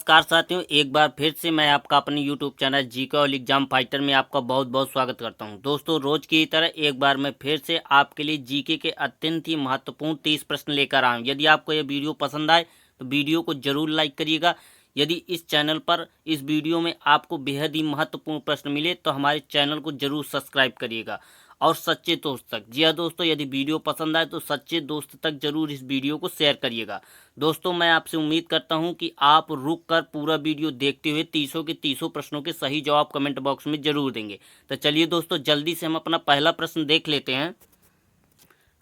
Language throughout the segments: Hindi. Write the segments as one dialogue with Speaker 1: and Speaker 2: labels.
Speaker 1: नमस्कार साथियों, एक बार फिर से मैं आपका अपने यूट्यूब चैनल जीके और एग्जाम फाइटर में आपका बहुत बहुत स्वागत करता हूं। दोस्तों, रोज की तरह एक बार मैं फिर से आपके लिए जीके के अत्यंत ही महत्वपूर्ण 30 प्रश्न लेकर आया हूं। यदि आपको यह वीडियो पसंद आए तो वीडियो को जरूर लाइक करिएगा। यदि इस चैनल पर इस वीडियो में आपको बेहद ही महत्वपूर्ण प्रश्न मिले तो हमारे चैनल को जरूर सब्सक्राइब करिएगा और सच्चे दोस्त तक, जी हाँ दोस्तों, यदि वीडियो पसंद आए तो सच्चे दोस्त तक जरूर इस वीडियो को शेयर करिएगा। दोस्तों, मैं आपसे उम्मीद करता हूं कि आप रुक कर पूरा वीडियो देखते हुए तीसों के तीसों प्रश्नों के सही जवाब कमेंट बॉक्स में जरूर देंगे। तो चलिए दोस्तों, जल्दी से हम अपना पहला प्रश्न देख लेते हैं।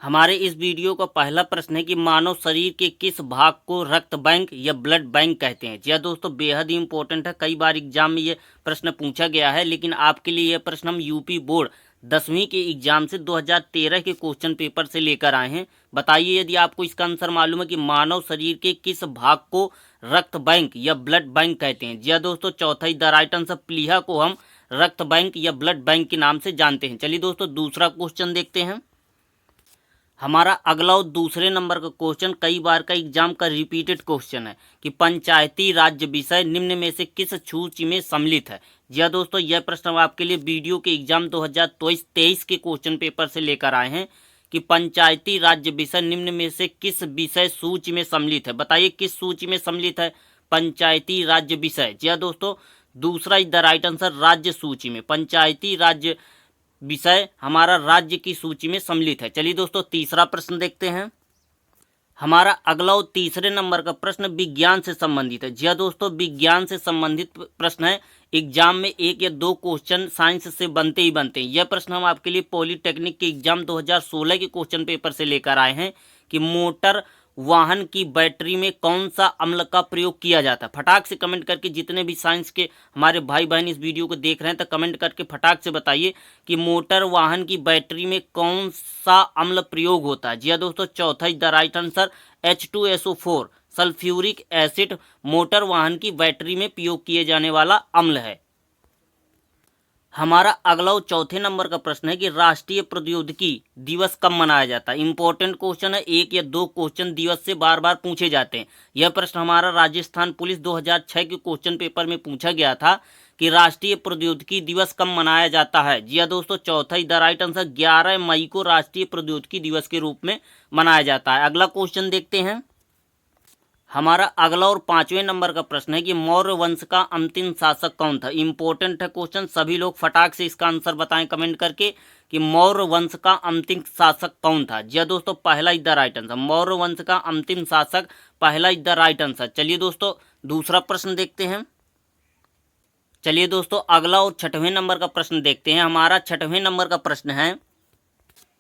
Speaker 1: हमारे इस वीडियो का पहला प्रश्न है कि मानव शरीर के किस भाग को रक्त बैंक या ब्लड बैंक कहते हैं। जी हाँ दोस्तों, बेहद ही इंपॉर्टेंट है। कई बार एग्जाम में ये प्रश्न पूछा गया है, लेकिन आपके लिए यह प्रश्न हम यूपी बोर्ड 10वीं के एग्जाम से 2013 के क्वेश्चन पेपर से लेकर आए हैं। बताइए यदि आपको इसका आंसर मालूम है कि मानव शरीर के किस भाग को रक्त बैंक या ब्लड बैंक कहते हैं। जी हाँ दोस्तों, चौथा ही द राइट आंसर, प्लीहा को हम रक्त बैंक या ब्लड बैंक के नाम से जानते हैं। चलिए दोस्तों, दूसरा क्वेश्चन देखते हैं। हमारा अगला और दूसरे नंबर का क्वेश्चन कई बार का एग्जाम का रिपीटेड क्वेश्चन है कि पंचायती राज्य विषय निम्न में से किस सूची में सम्मिलित है। जी हाँ दोस्तों, यह प्रश्न हम आपके लिए वीडियो के एग्जाम 2023 के क्वेश्चन पेपर से लेकर आए हैं कि पंचायती राज्य विषय निम्न में से किस विषय सूची में सम्मिलित है। बताइए किस सूची में सम्मिलित है पंचायती राज्य विषय। जी हाँ दोस्तों, दूसरा इज द राइट आंसर, राज्य सूची में। पंचायती राज्य विषय हमारा राज्य की सूची में सम्मिलित है। चलिए दोस्तों, तीसरा प्रश्न देखते हैं। हमारा अगला और तीसरे नंबर का प्रश्न विज्ञान से संबंधित है। जी हाँ दोस्तों, विज्ञान से संबंधित प्रश्न है। एग्जाम में एक या दो क्वेश्चन साइंस से बनते ही बनते हैं। यह प्रश्न हम आपके लिए पॉलिटेक्निक के एग्जाम 2016 के क्वेश्चन पेपर से लेकर आए हैं कि मोटर वाहन की बैटरी में कौन सा अम्ल का प्रयोग किया जाता है। फटाक से कमेंट करके, जितने भी साइंस के हमारे भाई बहन इस वीडियो को देख रहे हैं तो कमेंट करके फटाक से बताइए कि मोटर वाहन की बैटरी में कौन सा अम्ल प्रयोग होता है। जी हाँ दोस्तों, चौथा is the right answer, H2SO4 sulphuric acid motor वाहन की बैटरी में प्रयोग किए जाने वाला अम्ल है। हमारा अगला और चौथे नंबर का प्रश्न है कि राष्ट्रीय प्रौद्योगिकी दिवस कब मनाया जाता है। इंपॉर्टेंट क्वेश्चन है, एक या दो क्वेश्चन दिवस से बार बार पूछे जाते हैं। यह प्रश्न हमारा राजस्थान पुलिस 2006 के क्वेश्चन पेपर में पूछा गया था कि राष्ट्रीय प्रौद्योगिकी दिवस कब मनाया जाता है। जी हाँ दोस्तों, चौथा द राइट आंसर, 11 मई को राष्ट्रीय प्रौद्योगिकी दिवस के रूप में मनाया जाता है। अगला क्वेश्चन देखते हैं। हमारा अगला और पांचवें नंबर का प्रश्न है कि मौर्य वंश का अंतिम शासक कौन था। इंपॉर्टेंट है क्वेश्चन, सभी लोग फटाक से इसका आंसर बताएं कमेंट करके कि मौर्य वंश का अंतिम शासक कौन था। जी दोस्तों, पहला is the right answer, Maurya वंश का अंतिम शासक पहला इज द राइट आंसर। चलिए दोस्तों, दूसरा प्रश्न देखते हैं। चलिए दोस्तों, अगला और छठवें नंबर का प्रश्न देखते हैं। हमारा छठवें नंबर का प्रश्न है,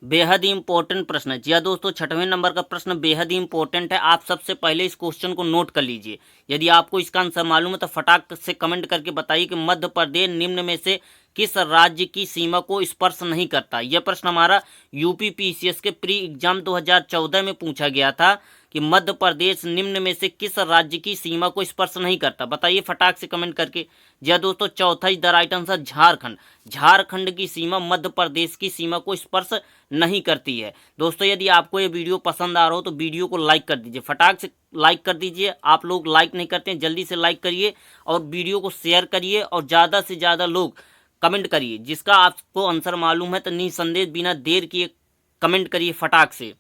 Speaker 1: बेहद ही इंपॉर्टेंट प्रश्न है। जी हाँ दोस्तों, छठवें नंबर का प्रश्न बेहद ही इंपॉर्टेंट है। आप सबसे पहले इस क्वेश्चन को नोट कर लीजिए। यदि आपको इसका आंसर मालूम है तो फटाक से कमेंट करके बताइए कि मध्य प्रदेश निम्न में से किस राज्य की सीमा को स्पर्श नहीं करता। यह प्रश्न हमारा यूपी पीसीएस के प्री एग्जाम 2014 में पूछा गया था कि मध्य प्रदेश निम्न में से किस राज्य की सीमा को स्पर्श नहीं करता। बताइए फटाक से कमेंट करके। जी हाँ दोस्तों, चौथा is the right answer, Jharkhand. Jharkhand की सीमा मध्य प्रदेश की सीमा को स्पर्श नहीं करती है। दोस्तों, यदि आपको ये वीडियो पसंद आ रहा हो तो वीडियो को लाइक कर दीजिए, फटाक से लाइक कर दीजिए। आप लोग लाइक नहीं करते हैं, जल्दी से लाइक करिए और वीडियो को शेयर करिए और ज़्यादा से ज़्यादा लोग कमेंट करिए। जिसका आपको आंसर मालूम है तो निसंदेह बिना देर किए कमेंट करिए फटाक से।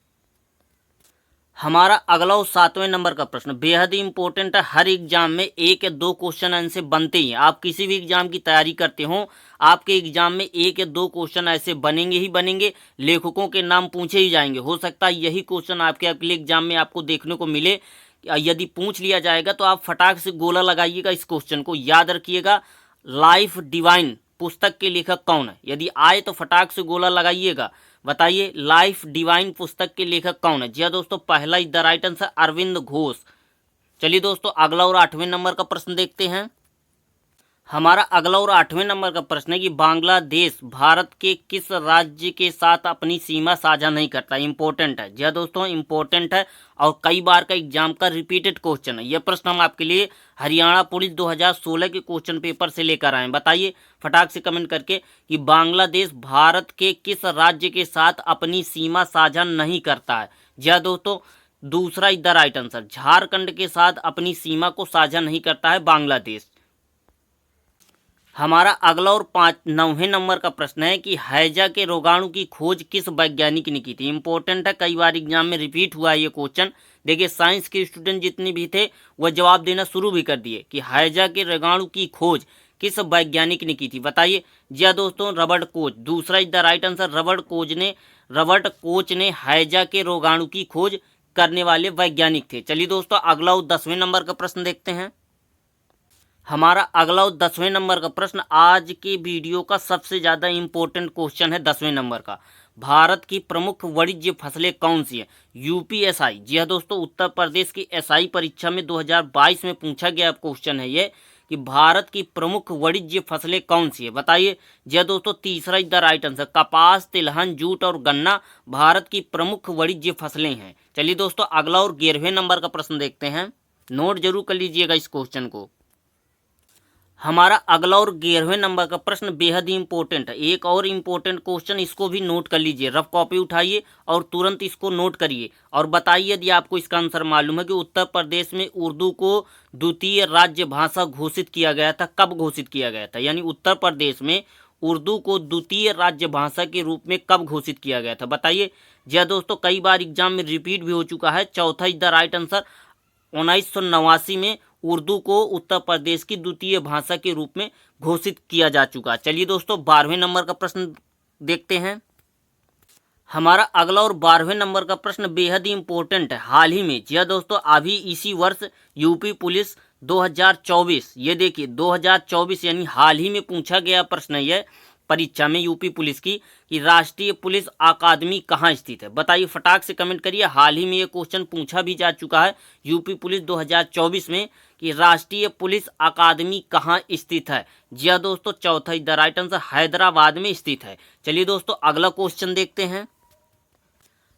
Speaker 1: हमारा अगला और सातवें नंबर का प्रश्न बेहद ही इंपॉर्टेंट है। हर एग्जाम में एक या दो क्वेश्चन ऐसे बनते ही हैं। आप किसी भी एग्जाम की तैयारी करते हो, आपके एग्जाम में एक या दो क्वेश्चन ऐसे बनेंगे ही बनेंगे। लेखकों के नाम पूछे ही जाएंगे। हो सकता है यही क्वेश्चन आपके अगले एग्जाम में आपको देखने को मिले। यदि पूछ लिया जाएगा तो आप फटाक से गोला लगाइएगा। इस क्वेश्चन को याद रखिएगा, लाइफ डिवाइन पुस्तक के लेखक कौन है। यदि आए तो फटाक से गोला लगाइएगा। बताइए लाइफ डिवाइन पुस्तक के लेखक कौन है। जी हाँ दोस्तों, पहला is the right answer, Arvind Ghosh. चलिए दोस्तों, अगला और आठवें नंबर का प्रश्न देखते हैं। हमारा अगला और आठवें नंबर का प्रश्न है कि बांग्लादेश भारत के किस राज्य के साथ अपनी सीमा साझा नहीं करता। इंपॉर्टेंट है। जी हाँ दोस्तों, इंपॉर्टेंट है और कई बार का एग्जाम का रिपीटेड क्वेश्चन है। यह प्रश्न हम आपके लिए हरियाणा पुलिस 2016 के क्वेश्चन पेपर से लेकर आए। बताइए फटाक से कमेंट करके कि बांग्लादेश भारत के किस राज्य के साथ अपनी सीमा साझा नहीं करता है। जी हाँ दोस्तों, दूसरा is the right answer, Jharkhand के साथ अपनी सीमा को साझा नहीं करता है बांग्लादेश। हमारा अगला और 9वें नंबर का प्रश्न है कि हैजा के रोगाणु की खोज किस वैज्ञानिक ने की थी। इंपॉर्टेंट है, कई बार एग्जाम में रिपीट हुआ है ये क्वेश्चन। देखिए साइंस के स्टूडेंट जितने भी थे वह जवाब देना शुरू भी कर दिए कि हैजा के रोगाणु की खोज किस वैज्ञानिक ने की थी। बताइए। जी हाँ दोस्तों, रॉबर्ट कोच। दूसरा is the right answer, Robert Koch ने हैजा के रोगाणु की खोज करने वाले वैज्ञानिक थे। चलिए दोस्तों, अगला और 10वें नंबर का प्रश्न देखते हैं। हमारा अगला और 10वें नंबर का प्रश्न आज के वीडियो का सबसे ज़्यादा इम्पोर्टेंट क्वेश्चन है। 10वें नंबर का, भारत की प्रमुख वाणिज्य फसलें कौन सी हैं। यूपीएसआई, जी हाँ दोस्तों, उत्तर प्रदेश की एसआई परीक्षा में 2022 में पूछा गया क्वेश्चन है ये कि भारत की प्रमुख वाणिज्य फसलें कौन सी है। बताइए। जी हाँ दोस्तों, तीसरा इज द राइट आंसर, कपास, तिलहन, जूट और गन्ना भारत की प्रमुख वाणिज्य फसलें हैं। चलिए दोस्तों, अगला और 11वें नंबर का प्रश्न देखते हैं। नोट जरूर कर लीजिएगा इस क्वेश्चन को। हमारा अगला और 11वें नंबर का प्रश्न बेहद ही इंपॉर्टेंट है। एक और इम्पोर्टेंट क्वेश्चन, इसको भी नोट कर लीजिए। रफ कॉपी उठाइए और तुरंत इसको नोट करिए और बताइए यदि आपको इसका आंसर मालूम है कि उत्तर प्रदेश में उर्दू को द्वितीय राज्य भाषा घोषित किया गया था। कब घोषित किया गया था, यानी उत्तर प्रदेश में उर्दू को द्वितीय राज्य भाषा के रूप में कब घोषित किया गया था। बताइए। जी हाँ दोस्तों, कई बार एग्जाम में रिपीट भी हो चुका है। चौथा इज द राइट आंसर, 1989 में उर्दू को उत्तर प्रदेश की द्वितीय भाषा के रूप में घोषित किया जा चुका। चलिए दोस्तों, 12वें नंबर का प्रश्न देखते हैं। हमारा अगला और 12वें नंबर का प्रश्न बेहद ही इंपॉर्टेंट है। हाल ही में, जी हाँ दोस्तों, अभी इसी वर्ष यूपी पुलिस 2024, ये देखिए 2024 यानी हाल ही में पूछा गया प्रश्न यह परीक्षा में यूपी पुलिस की कि राष्ट्रीय पुलिस अकादमी कहाँ स्थित है। बताइए, फटाक से कमेंट करिए। हाल ही में ये क्वेश्चन पूछा भी जा चुका है यूपी पुलिस 2024 में कि राष्ट्रीय पुलिस अकादमी कहाँ स्थित है। जी हाँ दोस्तों, चौथा is the right answer, Hyderabad में स्थित है। चलिए दोस्तों, अगला क्वेश्चन देखते हैं।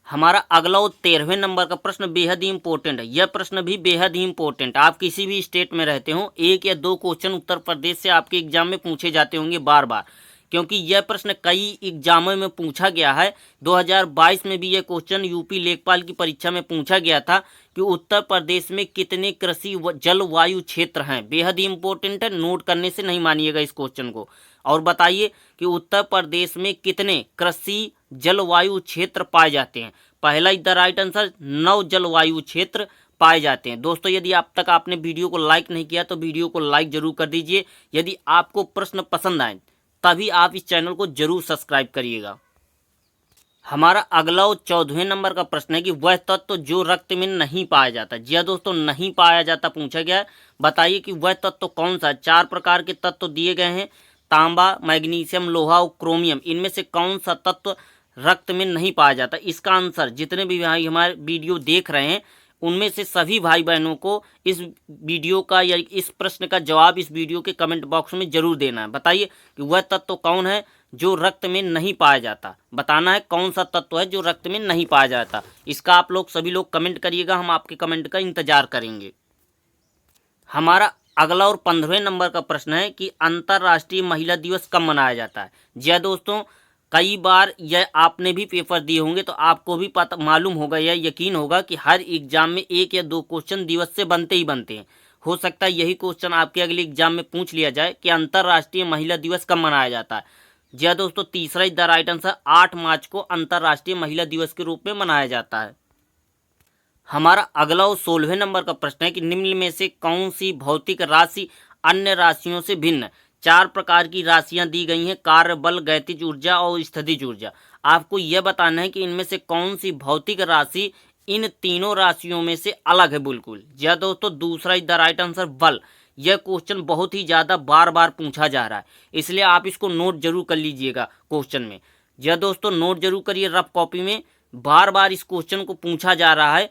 Speaker 1: हमारा अगला और 13वें नंबर का प्रश्न बेहद ही इंपॉर्टेंट है। यह प्रश्न भी बेहद ही इंपॉर्टेंट, आप किसी भी स्टेट में रहते हो, एक या दो क्वेश्चन उत्तर प्रदेश से आपके एग्जाम में पूछे जाते होंगे बार बार, क्योंकि यह प्रश्न कई एग्जामों में पूछा गया है। 2022 में भी यह क्वेश्चन यूपी लेखपाल की परीक्षा में पूछा गया था कि उत्तर प्रदेश में कितने कृषि जलवायु क्षेत्र हैं। बेहद ही इंपॉर्टेंट है, नोट करने से नहीं मानिएगा इस क्वेश्चन को। और बताइए कि उत्तर प्रदेश में कितने कृषि जलवायु क्षेत्र पाए जाते हैं। पहला इज द राइट आंसर, 9 जलवायु क्षेत्र पाए जाते हैं। दोस्तों, यदि अब तक आपने वीडियो को लाइक नहीं किया तो वीडियो को लाइक जरूर कर दीजिए। यदि आपको प्रश्न पसंद आए तभी आप इस चैनल को जरूर सब्सक्राइब करिएगा। हमारा अगला और 14वें नंबर का प्रश्न है कि वह तत्व जो रक्त में नहीं पाया जाता। जी हाँ दोस्तों, नहीं पाया जाता पूछा गया है। बताइए कि वह तत्व कौन सा है। 4 प्रकार के तत्व दिए गए हैं, तांबा, मैग्नीशियम, लोहा और क्रोमियम। इनमें से कौन सा तत्व रक्त में नहीं पाया जाता। इसका आंसर जितने भी भाई हमारे वीडियो देख रहे हैं उनमें से सभी भाई बहनों को इस वीडियो का या इस प्रश्न का जवाब इस वीडियो के कमेंट बॉक्स में जरूर देना है। बताइए कि वह तत्व कौन है जो रक्त में नहीं पाया जाता। बताना है कौन सा तत्व है जो रक्त में नहीं पाया जाता। इसका आप लोग सभी लोग कमेंट करिएगा, हम आपके कमेंट का इंतजार करेंगे। हमारा अगला और 15वें नंबर का प्रश्न है कि अंतर्राष्ट्रीय महिला दिवस कब मनाया जाता है। जी हाँ दोस्तों, कई बार यह आपने भी पेपर दिए होंगे तो आपको भी पता मालूम होगा या यकीन होगा कि हर एग्जाम में 1 या 2 क्वेश्चन दिवस से बनते ही बनते हैं। हो सकता है यही क्वेश्चन आपके अगले एग्जाम में पूछ लिया जाए कि अंतर्राष्ट्रीय महिला दिवस कब मनाया जाता है। जी हाँ दोस्तों, तीसरा इज द राइट आंसर, 8 मार्च को अंतर्राष्ट्रीय महिला दिवस के रूप में मनाया जाता है। हमारा अगला और 16वें नंबर का प्रश्न है कि निम्न में से कौन सी भौतिक राशि अन्य राशियों से भिन्न है। 4 प्रकार की राशियां दी गई हैं, कार्य बल, गतिज ऊर्जा और स्थितिज ऊर्जा। आपको यह बताना है कि इनमें से कौन सी भौतिक राशि इन तीनों राशियों में से अलग है बिल्कुल। जी हाँ दोस्तों, दूसरा इज द राइट आंसर, बल। यह क्वेश्चन बहुत ही ज़्यादा बार बार पूछा जा रहा है, इसलिए आप इसको नोट जरूर कर लीजिएगा क्वेश्चन में। जी हाँ दोस्तों, नोट जरूर करिए रफ कॉपी में, बार बार इस क्वेश्चन को पूछा जा रहा है।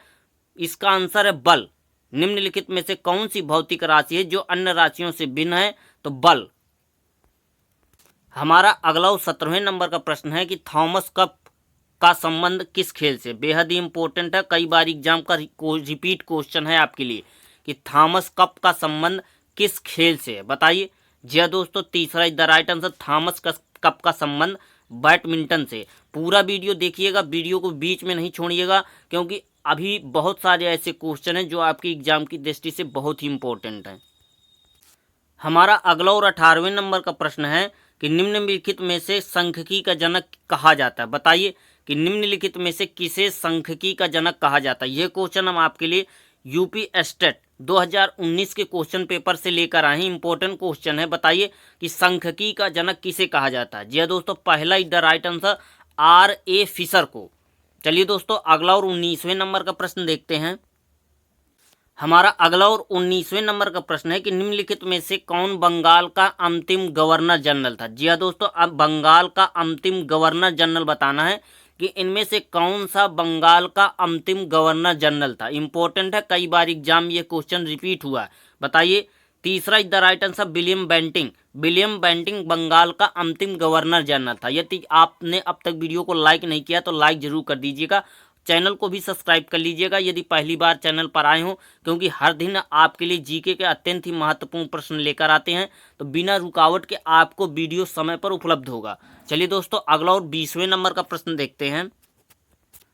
Speaker 1: इसका आंसर है बल। निम्नलिखित में से कौन सी भौतिक राशि है जो अन्य राशियों से भिन्न है, तो बल। हमारा अगला और 17वें नंबर का प्रश्न है कि थॉमस कप का संबंध किस खेल से। बेहद ही इंपॉर्टेंट है, कई बार एग्जाम का रिपीट क्वेश्चन है आपके लिए कि थॉमस कप का संबंध किस खेल से है। बताइए। जी हाँ दोस्तों, तीसरा is the right answer, Thomas cup का संबंध बैडमिंटन से। पूरा वीडियो देखिएगा, वीडियो को बीच में नहीं छोड़िएगा, क्योंकि अभी बहुत सारे ऐसे क्वेश्चन हैं जो आपकी एग्जाम की दृष्टि से बहुत ही इंपॉर्टेंट हैं। हमारा अगला और 18वें नंबर का प्रश्न है कि निम्नलिखित में से सांख्यिकी का जनक कहा जाता है। बताइए कि निम्नलिखित में से किसे सांख्यिकी का जनक कहा जाता है। यह क्वेश्चन हम आपके लिए यूपी स्टेट 2019 के क्वेश्चन पेपर से लेकर आए हैं। इंपॉर्टेंट क्वेश्चन है। बताइए कि सांख्यिकी का जनक किसे कहा जाता है। जी हाँ दोस्तों, पहला is the right answer R.A. Fisher को। चलिए दोस्तों, अगला और 19वें नंबर का प्रश्न देखते हैं। हमारा अगला और 19वें नंबर का प्रश्न है कि निम्नलिखित में से कौन बंगाल का अंतिम गवर्नर जनरल था। जी हाँ दोस्तों, अब बंगाल का अंतिम गवर्नर जनरल बताना है कि इनमें से कौन सा बंगाल का अंतिम गवर्नर जनरल था। इंपॉर्टेंट है, कई बार एग्जाम ये क्वेश्चन रिपीट हुआ है। बताइए, तीसरा is the right answer William Bentinck. William Bentinck Bengal का अंतिम गवर्नर जनरल था। यदि आपने अब तक वीडियो को लाइक नहीं किया तो लाइक जरूर कर दीजिएगा, चैनल को भी सब्सक्राइब कर लीजिएगा यदि पहली बार चैनल पर आए हों, क्योंकि हर दिन आपके लिए जीके के अत्यंत ही महत्वपूर्ण प्रश्न लेकर आते हैं, तो बिना रुकावट के आपको वीडियो समय पर उपलब्ध होगा। चलिए दोस्तों, अगला और 20वें नंबर का प्रश्न देखते हैं।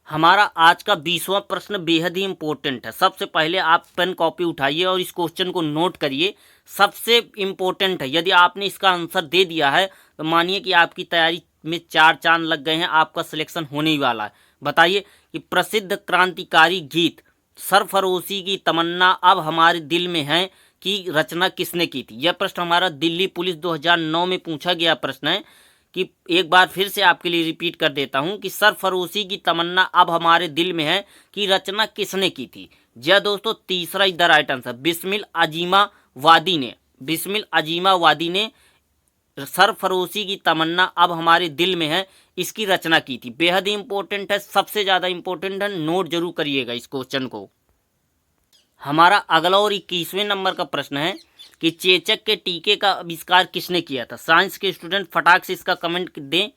Speaker 1: हमारा आज का 20वां प्रश्न बेहद ही इंपॉर्टेंट है। सबसे पहले आप पेन कॉपी उठाइए और इस क्वेश्चन को नोट करिए। सबसे इंपॉर्टेंट है। यदि आपने इसका आंसर दे दिया है तो मानिए कि आपकी तैयारी में 4 चांद लग गए हैं, आपका सिलेक्शन होने ही वाला है। बताइए कि प्रसिद्ध क्रांतिकारी गीत सरफरोशी की तमन्ना अब हमारे दिल में है की रचना किसने की थी। यह प्रश्न हमारा दिल्ली पुलिस 2009 में पूछा गया प्रश्न है। कि एक बार फिर से आपके लिए रिपीट कर देता हूं कि सरफरोशी की तमन्ना अब हमारे दिल में है की रचना किसने की थी। जी दोस्तों, तीसरा is the right answer Bismil Azima वादी ने। बिस्मिल अजीमा वादी ने सरफरोशी की तमन्ना अब हमारे दिल में है इसकी रचना की थी। बेहद ही इंपॉर्टेंट है, सबसे ज्यादा इंपॉर्टेंट है, नोट जरूर करिएगा इस क्वेश्चन को। हमारा अगला और 21वें नंबर का प्रश्न है कि चेचक के टीके का आविष्कार किसने किया था। साइंस के स्टूडेंट फटाक से इसका कमेंट दें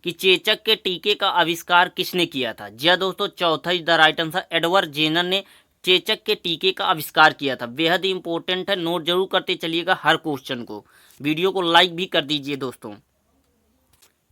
Speaker 1: कि चेचक के टीके का आविष्कार किसने किया था। जी दोस्तों, चौथा is the right answer Edward Jenner ने चेचक के टीके का आविष्कार किया था। बेहद ही इंपॉर्टेंट है, नोट जरूर करते चलिएगा हर क्वेश्चन को। वीडियो को लाइक भी कर दीजिए दोस्तों।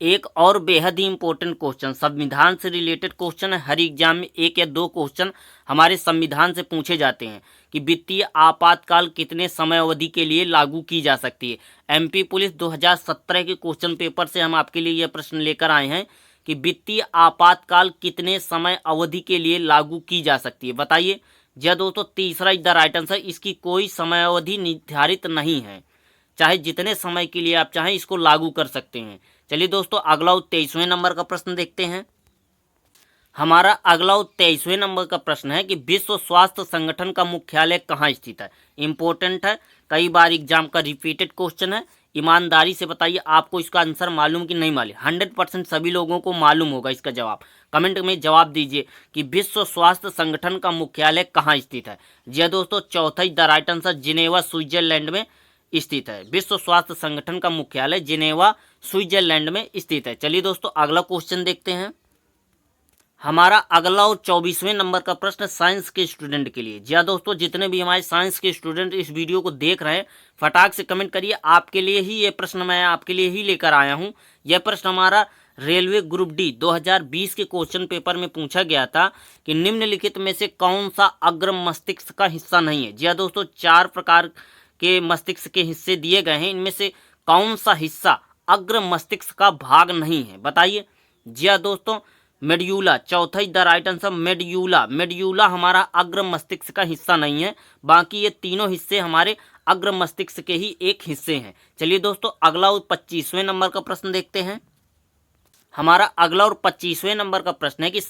Speaker 1: एक और बेहद ही इंपॉर्टेंट क्वेश्चन, संविधान से रिलेटेड क्वेश्चन है। हर एग्जाम में 1 या 2 क्वेश्चन हमारे संविधान से पूछे जाते हैं कि वित्तीय आपातकाल कितने समय अवधि के लिए लागू की जा सकती है। एमपी पुलिस 2017 के क्वेश्चन पेपर से हम आपके लिए यह प्रश्न लेकर आए हैं कि वित्तीय आपातकाल कितने समय अवधि के लिए लागू की जा सकती है। बताइए। जी दोस्तों, तीसरा इज द राइट आंसर, इसकी कोई समय अवधि निर्धारित नहीं है, चाहे जितने समय के लिए आप चाहें इसको लागू कर सकते हैं। चलिए दोस्तों, अगला 23वें नंबर का प्रश्न देखते हैं। हमारा अगला 23वें नंबर का प्रश्न है कि विश्व स्वास्थ्य संगठन का मुख्यालय कहाँ स्थित है। इंपॉर्टेंट है, कई बार एग्जाम का रिपीटेड क्वेश्चन है। ईमानदारी से बताइए आपको इसका आंसर मालूम कि नहीं मालूम। 100% सभी लोगों को मालूम होगा इसका जवाब। कमेंट में जवाब दीजिए कि विश्व स्वास्थ्य संगठन का मुख्यालय कहाँ स्थित है। जी दोस्तों, चौथा the right answer Geneva Switzerland में स्थित है। विश्व स्वास्थ्य संगठन का मुख्यालय जिनेवा स्विट्जरलैंड में स्थित है। चलिए दोस्तों, अगला क्वेश्चन देखते हैं। हमारा अगला और 24वें नंबर का प्रश्न साइंस के स्टूडेंट के लिए। जी हाँ दोस्तों, जितने भी हमारे साइंस के स्टूडेंट इस वीडियो को देख रहे हैं फटाक से कमेंट करिए। आपके लिए ही ये प्रश्न मैं आपके लिए ही लेकर आया हूँ। यह प्रश्न हमारा रेलवे ग्रुप डी 2020 के क्वेश्चन पेपर में पूछा गया था कि निम्नलिखित में से कौन सा अग्र मस्तिष्क का हिस्सा नहीं है। जी हाँ दोस्तों, 4 प्रकार के मस्तिष्क के हिस्से दिए गए हैं, इनमें से कौन सा हिस्सा अग्र मस्तिष्क का भाग नहीं है। बताइए। जी हाँ दोस्तों, मेड्यूला, चौथा the right answer medulla. Medulla हमारा अग्र मस्तिष्क का हिस्सा नहीं है, बाकी ये तीनों हिस्से हमारे अग्र मस्तिष्क के ही एक हिस्से हैं। चलिए दोस्तों, अगला और 25वें नंबर का प्रश्न देखते हैं। हमारा अगला और 25वें नंबर का प्रश्न है कि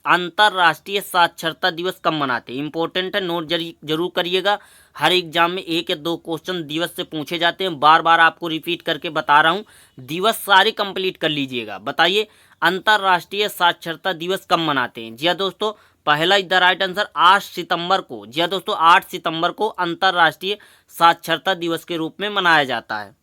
Speaker 1: अंतर्राष्ट्रीय साक्षरता दिवस कब मनाते हैं। इंपॉर्टेंट है, नोट जरूर करिएगा। हर एग्जाम में 1 या 2 क्वेश्चन दिवस से पूछे जाते हैं। बार बार आपको रिपीट करके बता रहा हूं, दिवस सारे कंप्लीट कर लीजिएगा। बताइए, अंतर्राष्ट्रीय साक्षरता दिवस कब मनाते हैं। जी हाँ दोस्तों, पहला द राइट आंसर 8 सितंबर को। जी हाँ दोस्तों, 8 सितंबर को अंतर्राष्ट्रीय साक्षरता दिवस के रूप में मनाया जाता है।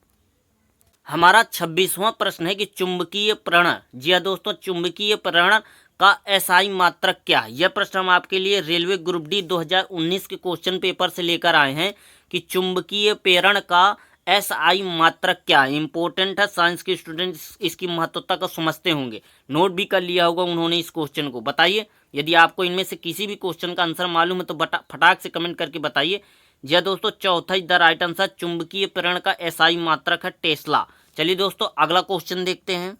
Speaker 1: हमारा 26वां प्रश्न है कि चुंबकीय प्रेरण। जी हाँ दोस्तों, चुंबकीय प्रेरण का एसआई मात्रक क्या है। यह प्रश्न हम आपके लिए रेलवे ग्रुप डी 2019 के क्वेश्चन पेपर से लेकर आए हैं कि चुंबकीय प्रेरण का एसआई मात्रक क्या है। इंपॉर्टेंट है, साइंस के स्टूडेंट इसकी महत्वता को समझते होंगे, नोट भी कर लिया होगा उन्होंने इस क्वेश्चन को। बताइए। यदि आपको इनमें से किसी भी क्वेश्चन का आंसर मालूम है तो फटाक से कमेंट करके बताइए। जी हाँ दोस्तों, चौथा द राइट आंसर चुंबकीय प्रेरण का एसआई मात्रक है टेस्ला। चलिए दोस्तों अगला क्वेश्चन देखते हैं।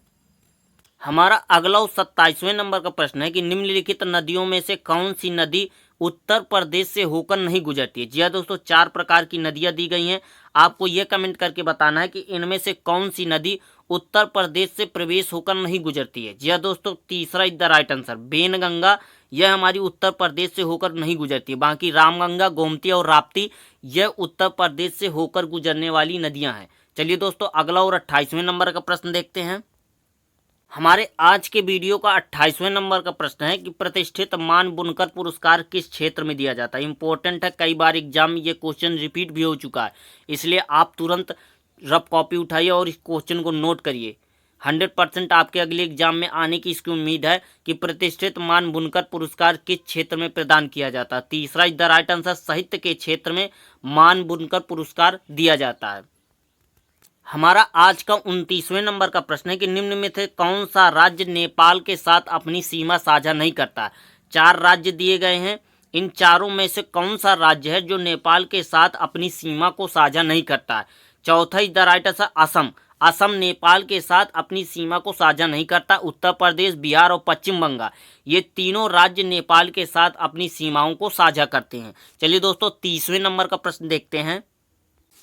Speaker 1: हमारा अगला 27वें नंबर का प्रश्न है कि निम्नलिखित नदियों में से कौन सी नदी उत्तर प्रदेश से होकर नहीं गुजरती है। जी हाँ दोस्तों, 4 प्रकार की नदियां दी गई हैं। आपको यह कमेंट करके बताना है कि इनमें से कौन सी नदी उत्तर प्रदेश से प्रवेश होकर नहीं गुजरती है। जी हाँ दोस्तों, तीसरा is the right answer Wainganga, यह हमारी उत्तर प्रदेश से होकर नहीं गुजरती है। बाकी रामगंगा, गोमती और राप्ती यह उत्तर प्रदेश से होकर गुजरने वाली नदियां हैं। चलिए दोस्तों अगला और 28वें नंबर का प्रश्न देखते हैं। हमारे आज के वीडियो का 28वें नंबर का प्रश्न है कि प्रतिष्ठित मान बुनकर पुरस्कार किस क्षेत्र में दिया जाता है। इंपॉर्टेंट है, कई बार एग्जाम में ये क्वेश्चन रिपीट भी हो चुका है, इसलिए आप तुरंत रफ कॉपी उठाइए और इस क्वेश्चन को नोट करिए। 100% आपके अगले एग्जाम में आने की इसकी उम्मीद है कि प्रतिष्ठित मान बुनकर पुरस्कार किस क्षेत्र में प्रदान किया जाता है। तीसरा इज द राइट आंसर साहित्य के क्षेत्र में मान बुनकर पुरस्कार दिया जाता है। हमारा आज का 29वें नंबर का प्रश्न है कि निम्न में से कौन सा राज्य नेपाल के साथ अपनी सीमा साझा नहीं करता। 4 राज्य दिए गए हैं, इन चारों में से कौन सा राज्य है जो नेपाल के साथ अपनी सीमा को साझा नहीं करता है। चौथा is the right answer Assam. Assam Nepal के साथ अपनी सीमा को साझा नहीं करता। उत्तर प्रदेश, बिहार और पश्चिम बंगाल ये तीनों राज्य नेपाल के साथ अपनी सीमाओं को साझा करते हैं। चलिए दोस्तों 30वें नंबर का प्रश्न देखते हैं।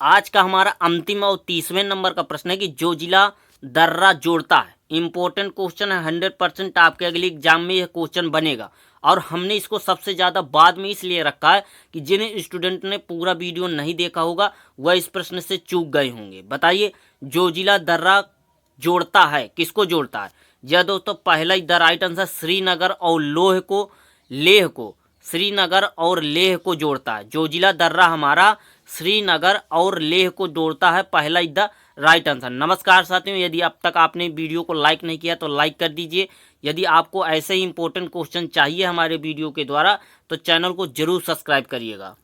Speaker 1: आज का हमारा अंतिम और 30वें नंबर का प्रश्न है कि जो जिला दर्रा जोड़ता है। इंपॉर्टेंट क्वेश्चन है, 100% आपके अगले एग्जाम में यह क्वेश्चन बनेगा और हमने इसको सबसे ज़्यादा बाद में इसलिए रखा है कि जिन स्टूडेंट ने पूरा वीडियो नहीं देखा होगा वह इस प्रश्न से चूक गए होंगे। बताइए, जो जिला दर्रा जोड़ता है किसको जोड़ता है। जी दोस्तों, पहला द राइट आंसर श्रीनगर और लेह को श्रीनगर और लेह को जोड़ता है। जो जिला दर्रा हमारा श्रीनगर और लेह को जोड़ता है, पहला द राइट आंसर। नमस्कार साथियों, यदि अब तक आपने वीडियो को लाइक नहीं किया तो लाइक कर दीजिए। यदि आपको ऐसे ही इंपॉर्टेंट क्वेश्चन चाहिए हमारे वीडियो के द्वारा तो चैनल को जरूर सब्सक्राइब करिएगा।